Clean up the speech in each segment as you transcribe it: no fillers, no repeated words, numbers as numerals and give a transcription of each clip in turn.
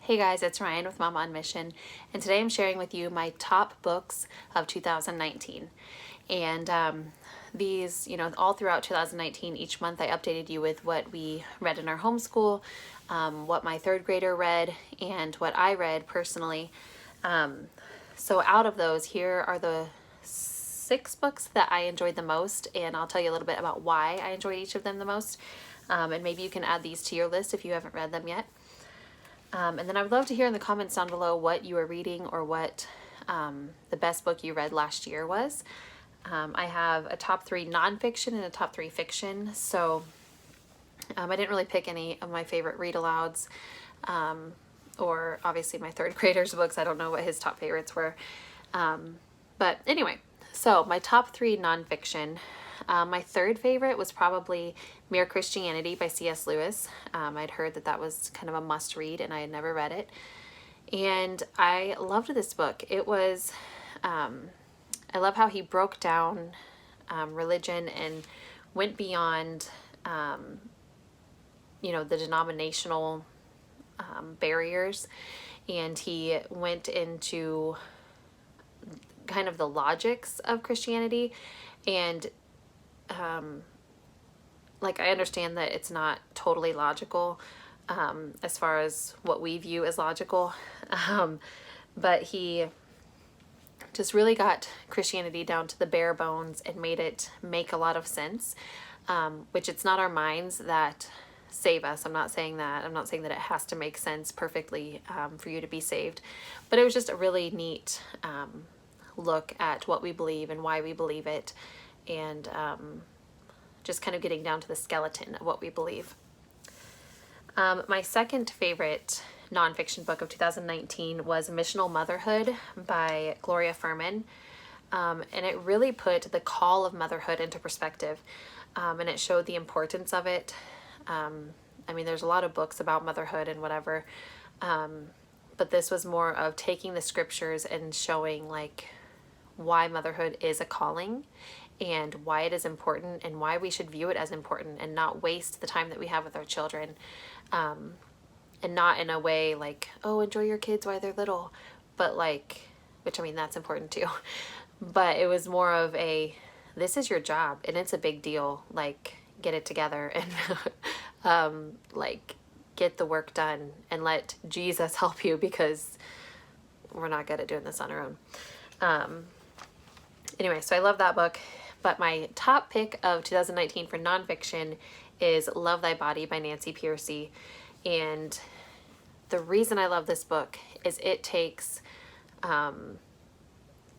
Hey guys, it's Ryan with Mama on Mission, and today I'm sharing with you my top books of 2019. And these, all throughout 2019, each month I updated you with what we read in our homeschool, what my third grader read, and what I read personally. So out of those, here are the 6 books that I enjoyed the most, and I'll tell you a little bit about why I enjoyed each of them the most. And maybe you can add these to your list if you haven't read them yet. And then I would love to hear in the comments down below what you are reading or what the best book you read last year was. I have a top 3 nonfiction and a top 3 fiction. So I didn't really pick any of my favorite read alouds or obviously my third grader's books. I don't know what his top favorites were. But anyway, so my top 3 nonfiction. My third favorite was probably Mere Christianity by C.S. Lewis. I'd heard that that was kind of a must read and I had never read it. And I loved this book. It was, I love how he broke down religion and went beyond, the denominational barriers. And he went into kind of the logics of Christianity and I understand that it's not totally logical as far as what we view as logical, but he just really got Christianity down to the bare bones and made it make a lot of sense, which it's not our minds that save us. I'm not saying that. I'm not saying that it has to make sense perfectly for you to be saved, but it was just a really neat look at what we believe and why we believe it, and just kind of getting down to the skeleton of what we believe. My second favorite nonfiction book of 2019 was Missional Motherhood by Gloria Furman. And it really put the call of motherhood into perspective. And it showed the importance of it. There's a lot of books about motherhood and whatever. But this was more of taking the scriptures and showing why motherhood is a calling and why it is important and why we should view it as important and not waste the time that we have with our children. And not in a way oh, enjoy your kids while they're little, but that's important too. But it was more of this is your job and it's a big deal. Get it together and get the work done and let Jesus help you, because we're not good at doing this on our own. Anyway, so I love that book. But my top pick of 2019 for nonfiction is Love Thy Body by Nancy Pearcey. And the reason I love this book is it takes our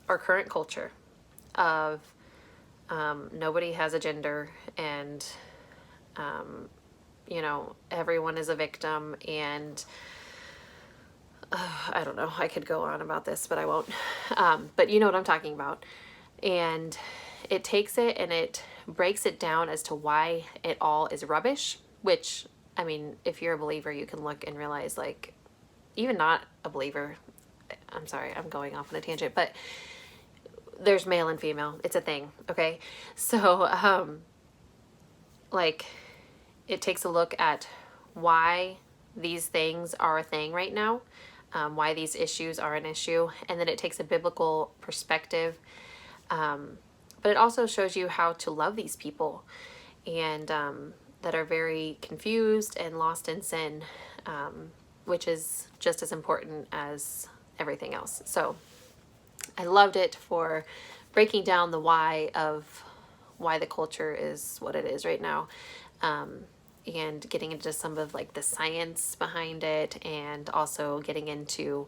current culture of nobody has a gender and, everyone is a victim, and I don't know, I could go on about this, but I won't. But you know what I'm talking about. And it takes it and it breaks it down as to why it all is rubbish, which, if you're a believer, you can look and realize, even not a believer, I'm sorry, I'm going off on a tangent, but there's male and female. It's a thing, okay? So, it takes a look at why these things are a thing right now, why these issues are an issue, and then it takes a biblical perspective. But it also shows you how to love these people and that are very confused and lost in sin, which is just as important as everything else. So I loved it for breaking down the why of why the culture is what it is right now, and getting into some of the science behind it, and also getting into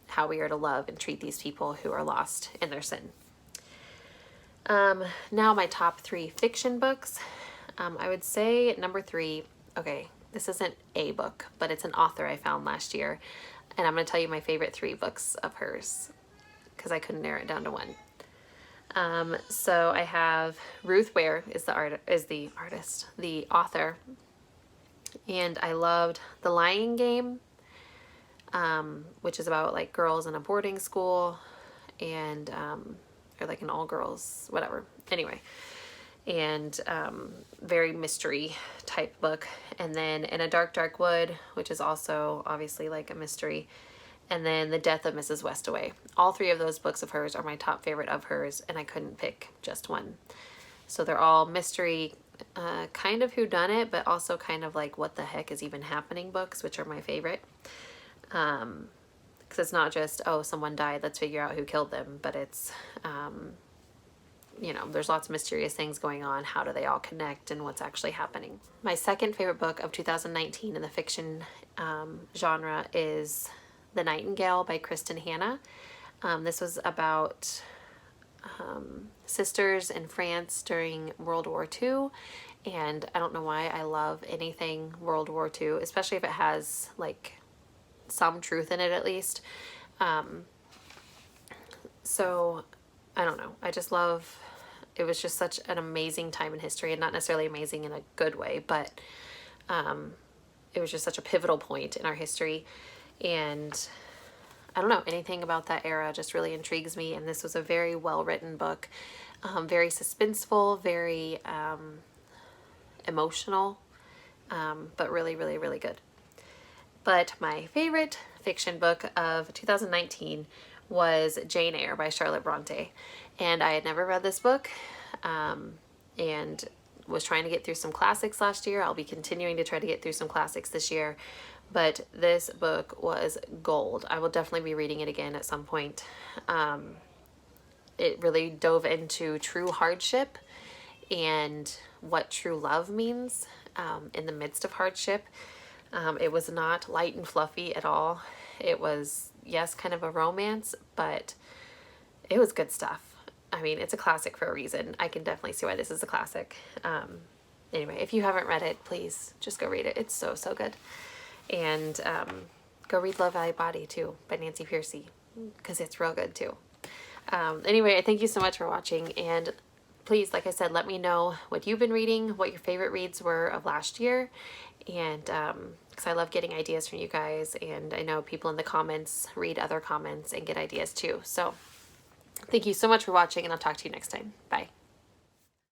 how we are to love and treat these people who are lost in their sin. Now my top 3 fiction books. I would say number 3, okay, this isn't a book, but it's an author I found last year. And I'm going to tell you my favorite 3 books of hers, because I couldn't narrow it down to one. So I have Ruth Ware is the author. And I loved The Lying Game, which is about girls in a boarding school and, or an all girls, whatever. Anyway, and very mystery type book. And then In a Dark, Dark Wood, which is also obviously like a mystery. And then The Death of Mrs. Westaway. All three of those books of hers are my top favorite of hers, and I couldn't pick just one. So they're all mystery, kind of whodunit, but also kind of like what the heck is even happening books, which are my favorite. Because it's not just, oh, someone died, let's figure out who killed them, but it's, you know, there's lots of mysterious things going on. How do they all connect and what's actually happening? My second favorite book of 2019 in the fiction genre is The Nightingale by Kristen Hanna. This was about sisters in France during World War II, and I don't know why I love anything World War II, especially if it has like some truth in it at least. So I don't know, I just love, it was just such an amazing time in history, and not necessarily amazing in a good way, but it was just such a pivotal point in our history. And I don't know, anything about that era just really intrigues me, and this was a very well written book, very suspenseful, very emotional, but really, really, really good. But my favorite fiction book of 2019 was Jane Eyre by Charlotte Bronte, and I had never read this book, and was trying to get through some classics last year. I'll be continuing to try to get through some classics this year, but this book was gold. I will definitely be reading it again at some point. It really dove into true hardship and what true love means in the midst of hardship. It was not light and fluffy at all. It was, yes, kind of a romance, but it was good stuff. I mean, it's a classic for a reason. I can definitely see why this is a classic. Anyway, if you haven't read it, please just go read it. It's so, so good. And go read Love Valley Body too by Nancy Pearcey, because it's real good too. Anyway, I thank you so much for watching, and please, like I said, let me know what you've been reading, what your favorite reads were of last year, and because I love getting ideas from you guys, and I know people in the comments read other comments and get ideas too. So thank you so much for watching, and I'll talk to you next time. Bye.